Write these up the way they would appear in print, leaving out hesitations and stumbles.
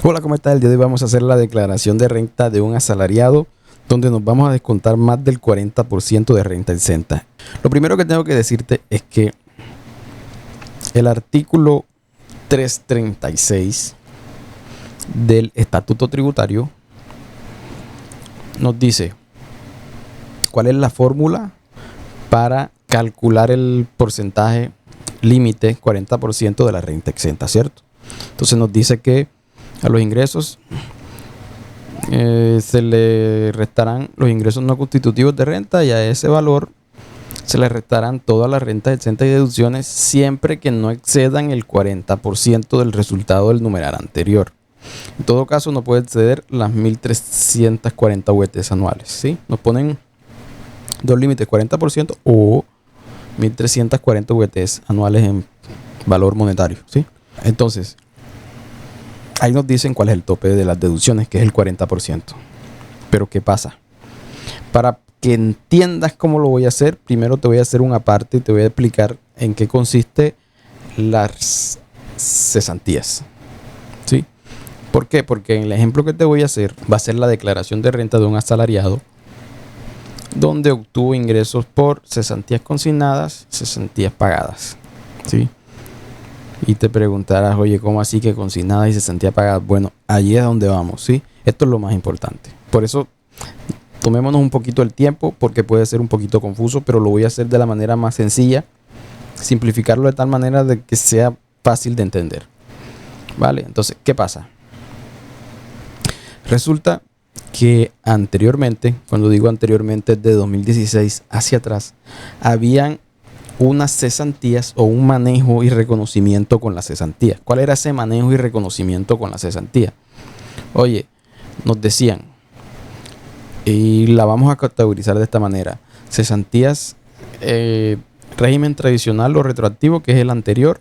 Hola, ¿cómo está? El día de hoy vamos a hacer la declaración de renta de un asalariado, donde nos vamos a descontar más del 40% de renta exenta. Lo primero que tengo que decirte es que el artículo 336 del Estatuto Tributario nos dice cuál es la fórmula para calcular el porcentaje límite 40% de la renta exenta, ¿cierto? Entonces nos dice que a los ingresos se le restarán los ingresos no constitutivos de renta, y a ese valor se le restarán todas las rentas exentas y deducciones siempre que no excedan el 40% del resultado del numeral anterior. En todo caso, no puede exceder las 1.340 UETs anuales, ¿sí? Nos ponen dos límites, 40% o 1.340 UETs anuales en valor monetario, ¿sí? Entonces, ahí nos dicen cuál es el tope de las deducciones, que es el 40%. Pero ¿qué pasa? Para que entiendas cómo lo voy a hacer, primero te voy a hacer una parte y te voy a explicar en qué consiste las cesantías, ¿sí? ¿Por qué? Porque en el ejemplo que te voy a hacer va a ser la declaración de renta de un asalariado donde obtuvo ingresos por cesantías consignadas, cesantías pagadas, ¿sí? Y te preguntarás, oye, ¿cómo así que consignadas y cesantías pagadas? Bueno, allí es donde vamos, ¿sí? Esto es lo más importante. Por eso, tomémonos un poquito el tiempo, porque puede ser un poquito confuso, pero lo voy a hacer de la manera más sencilla, simplificarlo de tal manera de que sea fácil de entender, ¿vale? Entonces, ¿qué pasa? Resulta que anteriormente, cuando digo anteriormente, de 2016 hacia atrás, habían unas cesantías o un manejo y reconocimiento con las cesantías. ¿Cuál era ese manejo y reconocimiento con la cesantía? Oye, nos decían, y la vamos a categorizar de esta manera: cesantías, régimen tradicional o retroactivo, que es el anterior,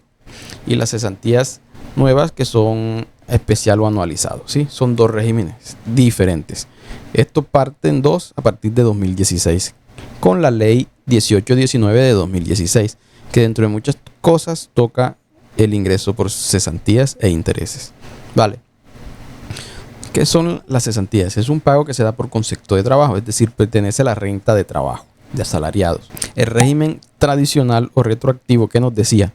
y las cesantías nuevas, que son especial o anualizado, ¿sí? Son dos regímenes diferentes. Esto parte en dos a partir de 2016, con la ley 1819 de 2016, que dentro de muchas cosas toca el ingreso por cesantías e intereses. Vale. ¿Qué son las cesantías? Es un pago que se da por concepto de trabajo, es decir, pertenece a la renta de trabajo de asalariados. El régimen tradicional o retroactivo, ¿qué nos decía?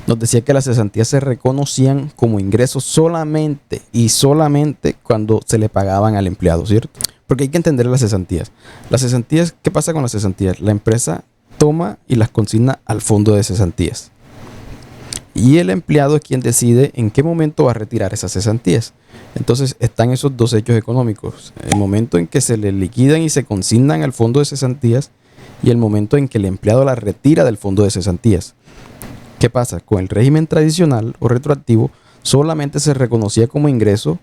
Nos decía que las cesantías se reconocían como ingresos solamente y solamente cuando se le pagaban al empleado, ¿cierto? Porque hay que entender las cesantías. Las cesantías, ¿qué pasa con las cesantías? La empresa toma y las consigna al fondo de cesantías, y el empleado es quien decide en qué momento va a retirar esas cesantías. Entonces están esos dos hechos económicos: el momento en que se le liquidan y se consignan al fondo de cesantías, y el momento en que el empleado las retira del fondo de cesantías. ¿Qué pasa? Con el régimen tradicional o retroactivo solamente se reconocía como ingreso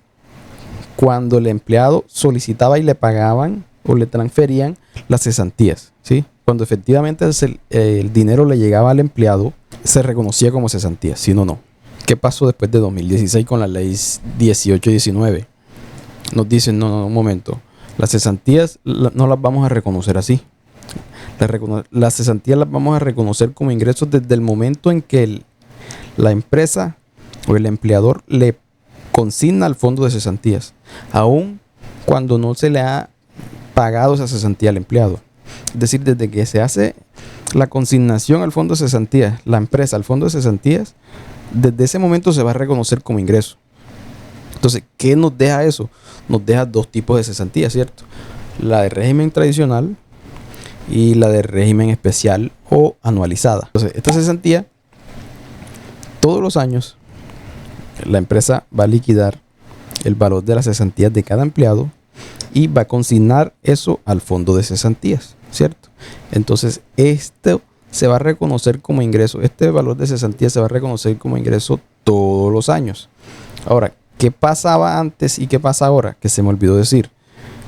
cuando el empleado solicitaba y le pagaban o le transferían las cesantías, ¿sí? Cuando efectivamente el dinero le llegaba al empleado, se reconocía como cesantía, si no, no. ¿Qué pasó después de 2016 con la ley 1819? Nos dicen, no, un momento, las cesantías no las vamos a reconocer así. Las cesantías las vamos a reconocer como ingresos desde el momento en que la empresa o el empleador le consigna al fondo de cesantías, aun cuando no se le ha pagado esa cesantía al empleado. Es decir, desde que se hace la consignación al fondo de cesantías, la empresa al fondo de cesantías, desde ese momento se va a reconocer como ingreso. Entonces, ¿qué nos deja eso? Nos deja dos tipos de cesantías, ¿cierto? La de régimen tradicional y la de régimen especial o anualizada. Entonces, esta cesantía, todos los años, la empresa va a liquidar el valor de las cesantías de cada empleado y va a consignar eso al fondo de cesantías, ¿cierto? Entonces, esto se va a reconocer como ingreso. Este valor de cesantías se va a reconocer como ingreso todos los años. Ahora, ¿qué pasaba antes y qué pasa ahora? Que se me olvidó decir.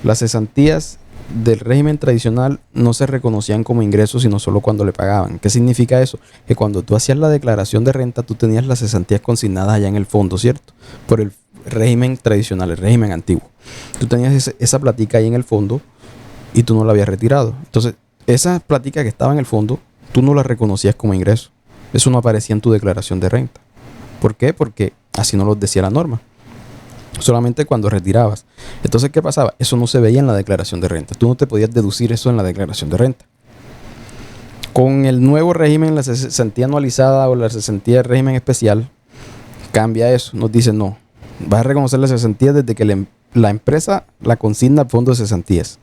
Las cesantías del régimen tradicional no se reconocían como ingresos, sino solo cuando le pagaban. ¿Qué significa eso? Que cuando tú hacías la declaración de renta, tú tenías las cesantías consignadas allá en el fondo, ¿cierto? Por el régimen tradicional, el régimen antiguo. Tú tenías esa platica ahí en el fondo y tú no la habías retirado. Entonces, esa platica que estaba en el fondo, tú no la reconocías como ingreso. Eso no aparecía en tu declaración de renta. ¿Por qué? Porque así no lo decía la norma. solamente cuando retirabas. Entonces, ¿qué pasaba? Eso no se veía en la declaración de renta. Tú no te podías deducir eso en la declaración de renta. Con el nuevo régimen, la cesantía anualizada o la cesantía de régimen especial, cambia eso. Nos dice, no, vas a reconocer la cesantía desde que la empresa la consigna al fondo de cesantías.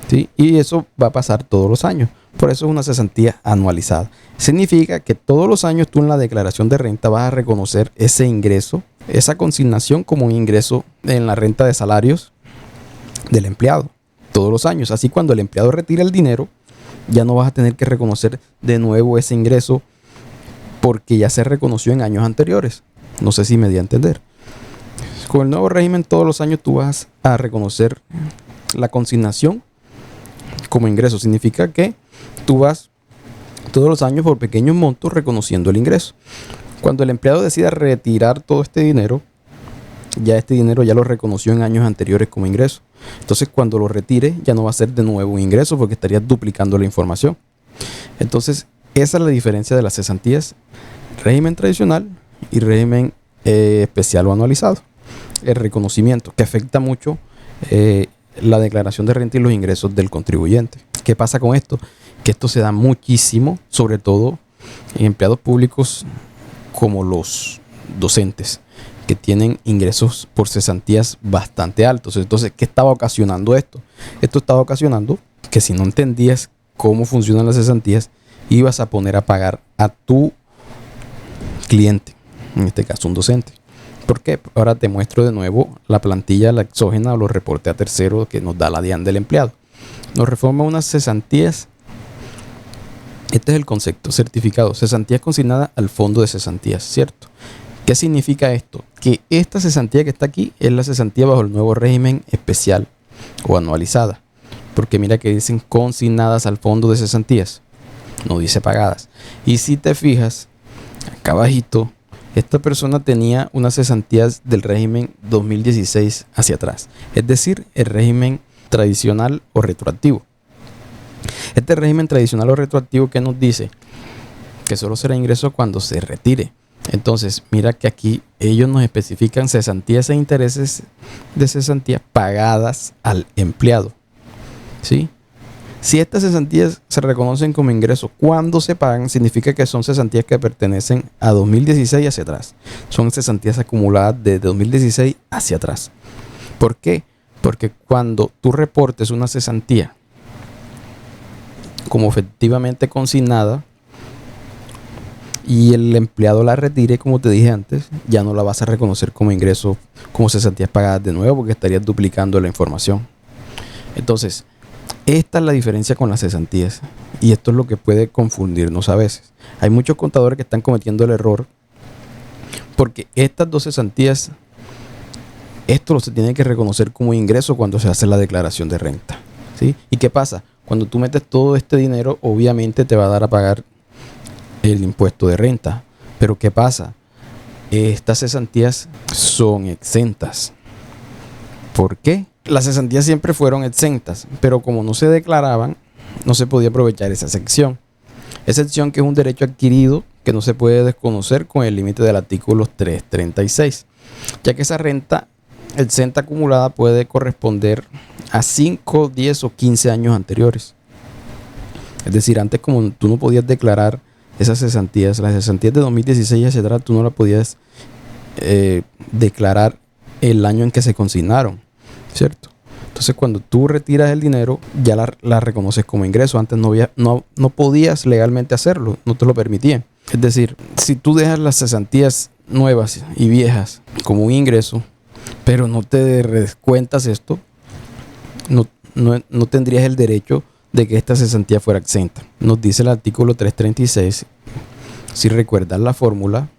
¿Sí? Y eso va a pasar todos los años. Por eso es una cesantía anualizada. Significa que todos los años tú en la declaración de renta vas a reconocer ese ingreso, esa consignación como un ingreso en la renta de salarios del empleado. Todos los años. Así cuando el empleado retira el dinero, ya no vas a tener que reconocer de nuevo ese ingreso porque ya se reconoció en años anteriores. No sé si me di a entender. Con el nuevo régimen todos los años tú vas a reconocer la consignación como ingreso. Significa que tú vas todos los años por pequeños montos reconociendo el ingreso. Cuando el empleado decida retirar todo este dinero, ya este dinero ya lo reconoció en años anteriores como ingreso. Entonces cuando lo retire ya no va a ser de nuevo un ingreso porque estarías duplicando la información. Entonces esa es la diferencia de las cesantías, régimen tradicional y régimen especial o anualizado. El reconocimiento que afecta mucho la declaración de renta y los ingresos del contribuyente. ¿Qué pasa con esto? Que esto se da muchísimo, sobre todo en empleados públicos como los docentes, que tienen ingresos por cesantías bastante altos. Entonces, ¿qué estaba ocasionando esto? Esto estaba ocasionando que si no entendías cómo funcionan las cesantías, ibas a poner a pagar a tu cliente, en este caso un docente. ¿Por qué? Ahora te muestro de nuevo la plantilla, la exógena o los reportes a terceros que nos da la DIAN del empleado. Nos reforma unas cesantías. Este es el concepto, certificado, cesantías consignadas al fondo de cesantías, ¿cierto? ¿Qué significa esto? Que esta cesantía que está aquí es la cesantía bajo el nuevo régimen especial o anualizada. Porque mira que dicen consignadas al fondo de cesantías, no dice pagadas. Y si te fijas, acá abajito, esta persona tenía unas cesantías del régimen 2016 hacia atrás, es decir, el régimen tradicional o retroactivo. Este régimen tradicional o retroactivo que nos dice que solo será ingreso cuando se retire. Entonces, mira que aquí ellos nos especifican cesantías e intereses de cesantía pagadas al empleado. ¿Sí? Si estas cesantías se reconocen como ingreso cuando se pagan, significa que son cesantías que pertenecen a 2016 hacia atrás. Son cesantías acumuladas de 2016 hacia atrás. ¿Por qué? Porque cuando tú reportes una cesantía como efectivamente consignada y el empleado la retire, como te dije antes, ya no la vas a reconocer como ingreso, como cesantías pagadas de nuevo, porque estarías duplicando la información. Entonces, esta es la diferencia con las cesantías y esto es lo que puede confundirnos a veces. Hay muchos contadores que están cometiendo el error porque estas dos cesantías, esto lo se tiene que reconocer como ingreso cuando se hace la declaración de renta, ¿sí? ¿Y qué pasa? Cuando tú metes todo este dinero, obviamente te va a dar a pagar el impuesto de renta. Pero ¿qué pasa? Estas cesantías son exentas. ¿Por qué? Las cesantías siempre fueron exentas, pero como no se declaraban, no se podía aprovechar esa excepción. Excepción que es un derecho adquirido que no se puede desconocer con el límite del artículo 336, ya que esa renta exenta acumulada puede corresponder a 5, 10 o 15 años anteriores. Es decir, antes como tú no podías declarar esas cesantías, las cesantías de 2016 hacia atrás, tú no las podías declarar el año en que se consignaron, ¿cierto? Entonces cuando tú retiras el dinero ya la reconoces como ingreso. Antes no podías legalmente hacerlo, no te lo permitían. Es decir, si tú dejas las cesantías nuevas y viejas como un ingreso, pero no te descuentas esto, no tendrías el derecho de que esta cesantía fuera exenta. Nos dice el artículo 336, si recuerdas la fórmula,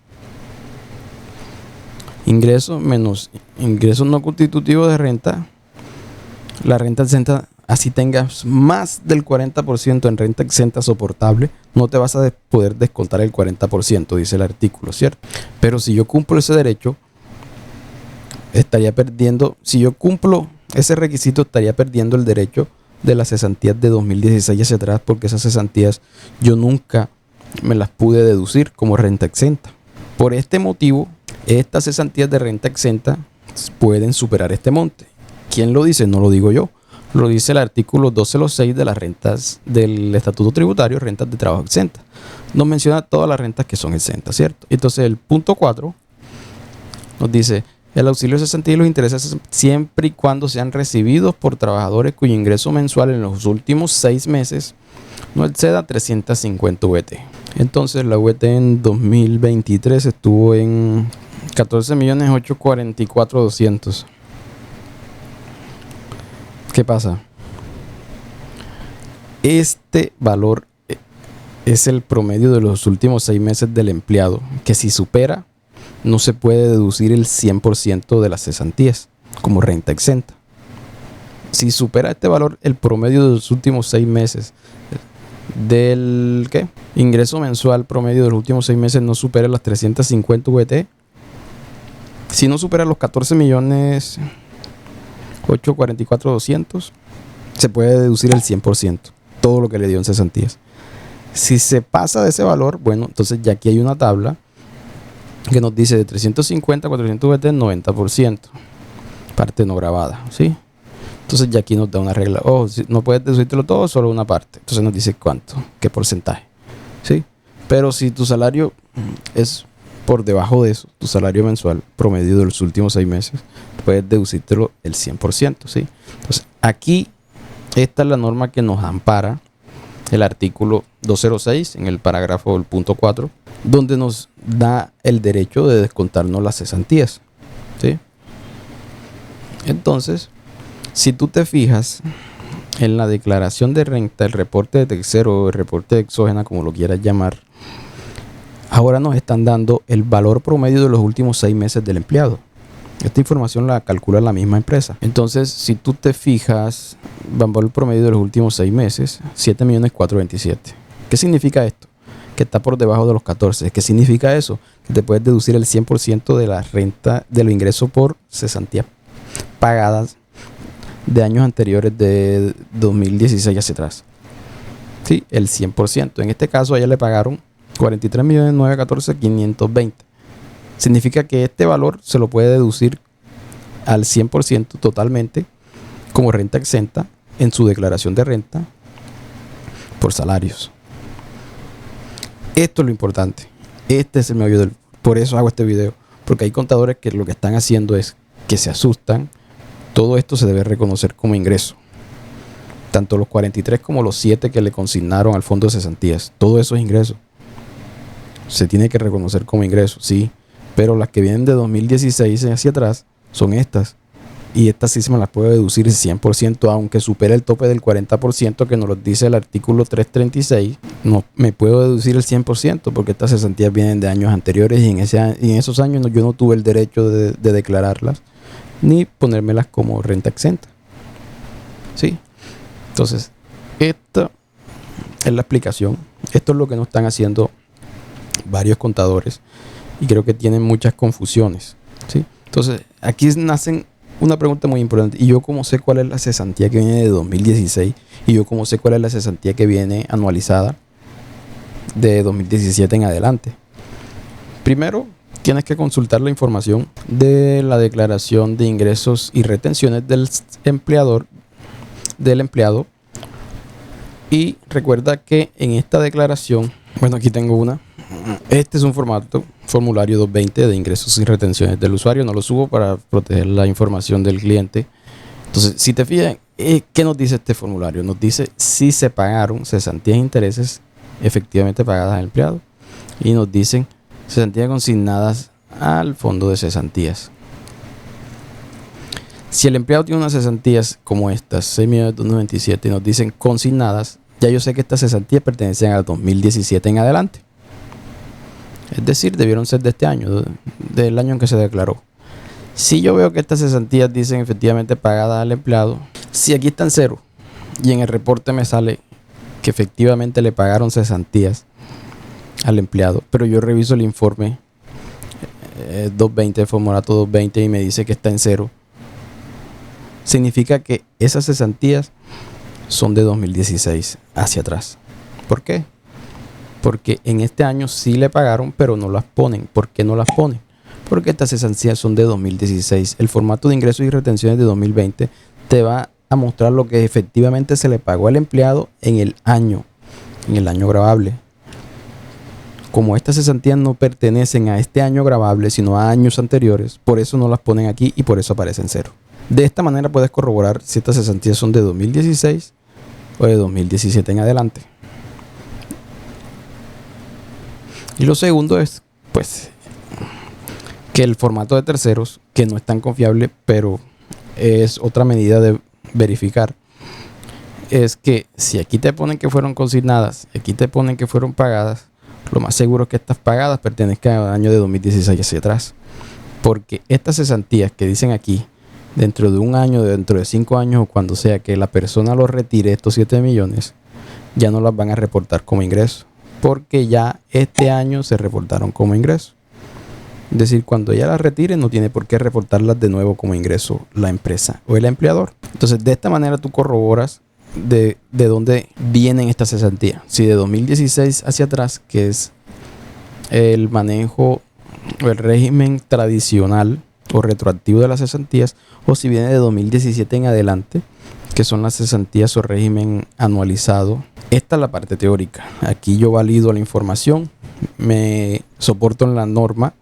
ingreso menos ingresos no constitutivos de renta, la renta exenta, así tengas más del 40% en renta exenta soportable, no te vas a poder descontar el 40%, dice el artículo, ¿cierto? Pero si yo cumplo ese derecho, estaría perdiendo, si yo cumplo ese requisito, estaría perdiendo el derecho de las cesantías de 2016 hacia atrás, porque esas cesantías yo nunca me las pude deducir como renta exenta. Por este motivo, estas cesantías de renta exenta pueden superar este monte. ¿Quién lo dice? No lo digo yo. Lo dice el artículo 206 de las rentas del Estatuto Tributario, rentas de trabajo exentas. Nos menciona todas las rentas que son exentas, ¿cierto? Entonces el punto 4 nos dice: el auxilio de cesantía y los intereses siempre y cuando sean recibidos por trabajadores cuyo ingreso mensual en los últimos 6 meses no exceda 350 VT. Entonces la VT en 2023 estuvo en 14.844.200. ¿Qué pasa? Este valor es el promedio de los últimos 6 meses del empleado, que si supera, no se puede deducir el 100% de las cesantías como renta exenta. Si supera este valor, el promedio de los últimos 6 meses del ingreso mensual promedio de los últimos 6 meses no supera las 350 VT. Si no supera los 14.844.200, se puede deducir el 100%, todo lo que le dio en cesantías. Si se pasa de ese valor, bueno, entonces ya aquí hay una tabla que nos dice de 350 a 400 VT 90%, parte no grabada, ¿sí? Entonces ya aquí nos da una regla: no puedes deducírtelo todo, solo una parte. Entonces nos dice cuánto, qué porcentaje, ¿sí? Pero si tu salario es por debajo de eso, tu salario mensual promedio de los últimos 6 meses, puedes deducírtelo el 100%, ¿sí? Entonces aquí esta es la norma que nos ampara el artículo 206 en el parágrafo del punto 4, donde nos da el derecho de descontarnos las cesantías, ¿sí? Entonces, si tú te fijas en la declaración de renta, el reporte de tercero o el reporte de exógena, como lo quieras llamar, ahora nos están dando el valor promedio de los últimos 6 meses del empleado. Esta información la calcula la misma empresa. Entonces, si tú te fijas, valor promedio de los últimos 6 meses, 7.427.000. ¿Qué significa esto? Que está por debajo de los 14. ¿Qué significa eso? Que te puedes deducir el 100% de la renta, de los ingresos por cesantías pagadas de años anteriores, de 2016 hacia atrás. Sí, el 100%. En este caso, a ella le pagaron 43.914.520. Significa que este valor se lo puede deducir al 100% totalmente como renta exenta en su declaración de renta por salarios. Esto es lo importante. Este es el meollo del... Por eso hago este video. Porque hay contadores que lo que están haciendo es que se asustan. Todo esto se debe reconocer como ingreso. Tanto los 43 como los 7 que le consignaron al fondo de cesantías. Todo eso es ingreso. Se tiene que reconocer como ingreso, sí. Pero las que vienen de 2016 hacia atrás son estas. Y estas sí se me las puedo deducir 100%, aunque supere el tope del 40% que nos lo dice el artículo 336. No me puedo deducir el 100% porque estas cesantías vienen de años anteriores y en esos años yo no tuve el derecho de declararlas ni ponérmelas como renta exenta. ¿Sí? Entonces, esta es la explicación. Esto es lo que nos están haciendo varios contadores y creo que tienen muchas confusiones, ¿sí? Entonces, aquí nacen una pregunta muy importante. ¿Y yo cómo sé cuál es la cesantía que viene de 2016? ¿Y yo cómo sé cuál es la cesantía que viene anualizada de 2017 en adelante? Primero, tienes que consultar la información de la declaración de ingresos y retenciones del empleado. Y recuerda que en esta declaración, bueno, aquí tengo una. Este es un formulario 220 de ingresos y retenciones del usuario. No lo subo para proteger la información del cliente. Entonces, si te fijas, ¿qué nos dice este formulario? Nos dice si se pagaron cesantías e intereses efectivamente pagadas al empleado. Y nos dicen cesantías consignadas al fondo de cesantías. Si el empleado tiene unas cesantías como estas, 6.297, y nos dicen consignadas, ya yo sé que estas cesantías pertenecen al 2017 en adelante. Es decir, debieron ser de este año, del año en que se declaró. Si yo veo que estas cesantías dicen efectivamente pagadas al empleado, si aquí está en cero y en el reporte me sale que efectivamente le pagaron cesantías al empleado, pero yo reviso el informe 220, el formulato 220 y me dice que está en cero, significa que esas cesantías son de 2016 hacia atrás. ¿Por qué? Porque en este año sí le pagaron, pero no las ponen. ¿Por qué no las ponen? porque estas cesantías son de 2016. El formato de ingresos y retenciones de 2020 te va a mostrar lo que efectivamente se le pagó al empleado en el año gravable. Como estas cesantías no pertenecen a este año gravable, sino a años anteriores, por eso no las ponen aquí y por eso aparecen cero. De esta manera puedes corroborar si estas cesantías son de 2016 o de 2017 en adelante. Y lo segundo es, pues, que el formato de terceros, que no es tan confiable, pero es otra medida de verificar, es que si aquí te ponen que fueron consignadas, aquí te ponen que fueron pagadas, lo más seguro es que estas pagadas pertenezcan al año de 2016 hacia atrás. Porque estas cesantías que dicen aquí, dentro de un año, dentro de 5 años o cuando sea que la persona los retire estos 7 millones, ya no las van a reportar como ingreso. Porque ya este año se reportaron como ingreso. Es decir, cuando ella las retire no tiene por qué reportarlas de nuevo como ingreso la empresa o el empleador. Entonces, de esta manera tú corroboras de dónde vienen estas cesantías. Si de 2016 hacia atrás, que es el manejo o el régimen tradicional o retroactivo de las cesantías, o si viene de 2017 en adelante, que son las cesantías o régimen anualizado. Esta es la parte teórica. Aquí yo valido la información, me soporto en la norma,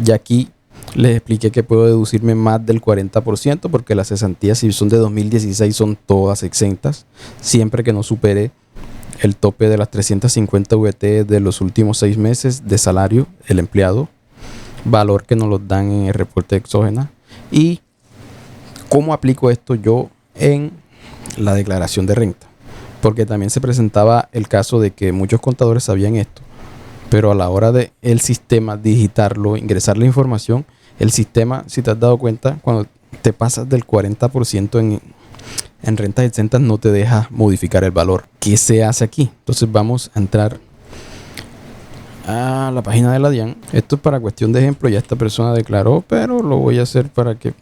y aquí les expliqué que puedo deducirme más del 40% porque las cesantías, si son de 2016, son todas exentas, siempre que no supere el tope de las 350 VT de los últimos 6 meses de salario del empleado, valor que nos los dan en el reporte exógena. ¿Y cómo aplico esto yo en la declaración de renta? Porque también se presentaba el caso de que muchos contadores sabían esto, pero a la hora de el sistema digitarlo, ingresar la información, el sistema, si te has dado cuenta, cuando te pasas del 40% en rentas exentas, no te deja modificar el valor. ¿Qué se hace aquí? Entonces vamos a entrar a la página de la DIAN. Esto es para cuestión de ejemplo, ya esta persona declaró, pero lo voy a hacer para que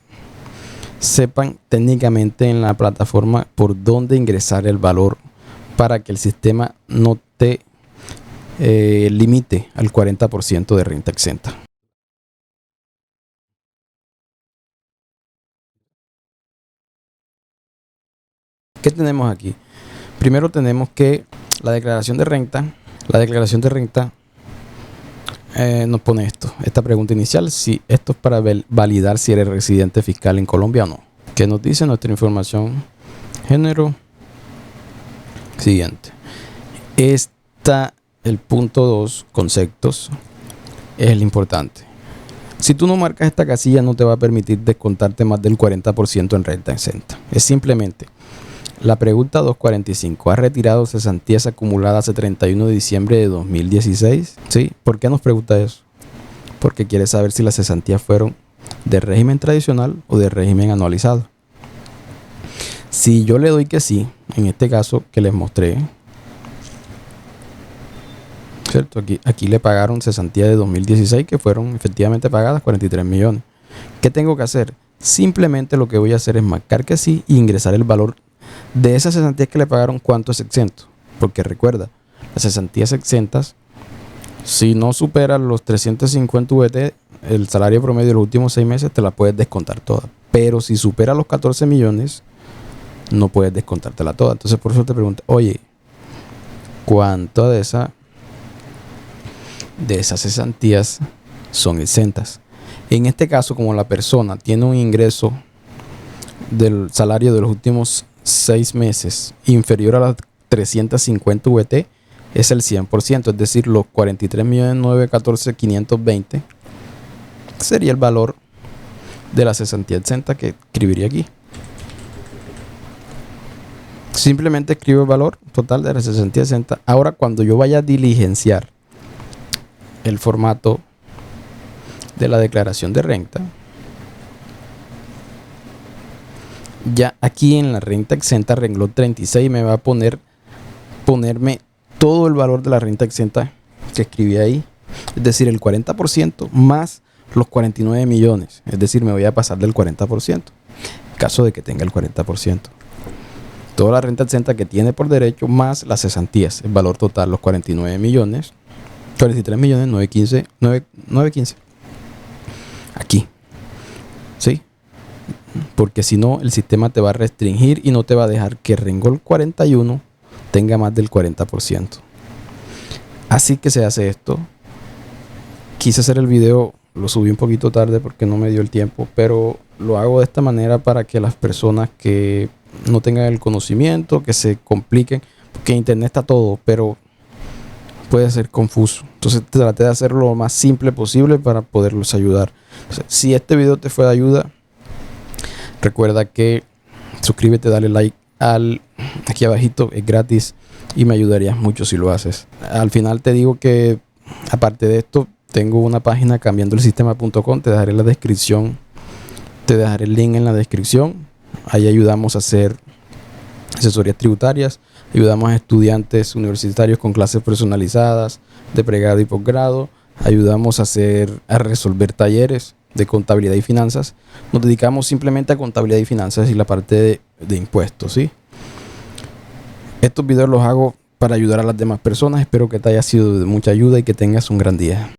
sepan técnicamente en la plataforma por dónde ingresar el valor para que el sistema no te limite al 40% de renta exenta. ¿Qué tenemos aquí? Primero tenemos que la declaración de renta. La declaración de renta nos pone esta pregunta inicial, si esto es para validar si eres residente fiscal en Colombia o no. ¿Qué nos dice nuestra información? Género. Siguiente. El punto 2, conceptos, es el importante. Si tú no marcas esta casilla, no te va a permitir descontarte más del 40% en renta exenta. Es simplemente la pregunta 245. ¿Has retirado cesantías acumuladas el 31 de diciembre de 2016? ¿Sí? ¿Por qué nos pregunta eso? Porque quiere saber si las cesantías fueron de régimen tradicional o de régimen anualizado. Si yo le doy que sí, en este caso que les mostré, ¿cierto? Aquí le pagaron cesantías de 2016 que fueron efectivamente pagadas 43 millones. ¿Qué tengo que hacer? Simplemente lo que voy a hacer es marcar que sí y ingresar el valor de esas cesantías que le pagaron, cuánto es exento. Porque recuerda, las cesantías exentas, si no superan los 350 VT, el salario promedio de los últimos 6 meses, te la puedes descontar toda. Pero si supera los 14 millones, no puedes descontártela toda. Entonces por eso te pregunto, oye, ¿cuánto de esas cesantías son exentas? En este caso, como la persona tiene un ingreso del salario de los últimos 6 meses inferior a las 350 VT, es el 100%, es decir, los 43.914.520 sería el valor de la cesantía exenta que escribiría aquí. Simplemente escribo el valor total de la cesantía exenta. Ahora, cuando yo vaya a diligenciar el formato de la declaración de renta, ya aquí en la renta exenta, renglón 36, me va a ponerme todo el valor de la renta exenta que escribí ahí. Es decir, el 40% más los 49 millones. Es decir, me voy a pasar del 40%. En caso de que tenga el 40%. Toda la renta exenta que tiene por derecho más las cesantías. El valor total, los 49 millones. 43 millones, 915. aquí, ¿sí? Porque si no, el sistema te va a restringir y no te va a dejar que Rengol 41 tenga más del 40%. Así que se hace esto. Quise hacer el video, lo subí un poquito tarde porque no me dio el tiempo, pero lo hago de esta manera para que las personas que no tengan el conocimiento, que se compliquen, porque en internet está todo, pero puede ser confuso. Entonces traté de hacerlo lo más simple posible para poderlos ayudar. Entonces, si este video te fue de ayuda, recuerda que suscríbete, dale like aquí abajito, es gratis y me ayudarías mucho si lo haces. Al final te digo que aparte de esto, tengo una página cambiandolsistema.com, te dejaré la descripción, te dejaré el link en la descripción. Ahí ayudamos a hacer asesorías tributarias, ayudamos a estudiantes universitarios con clases personalizadas de pregrado y posgrado, ayudamos a resolver talleres de contabilidad y finanzas. Nos dedicamos simplemente a contabilidad y finanzas y la parte de impuestos, ¿sí? Estos videos los hago para ayudar a las demás personas. Espero que te haya sido de mucha ayuda y que tengas un gran día.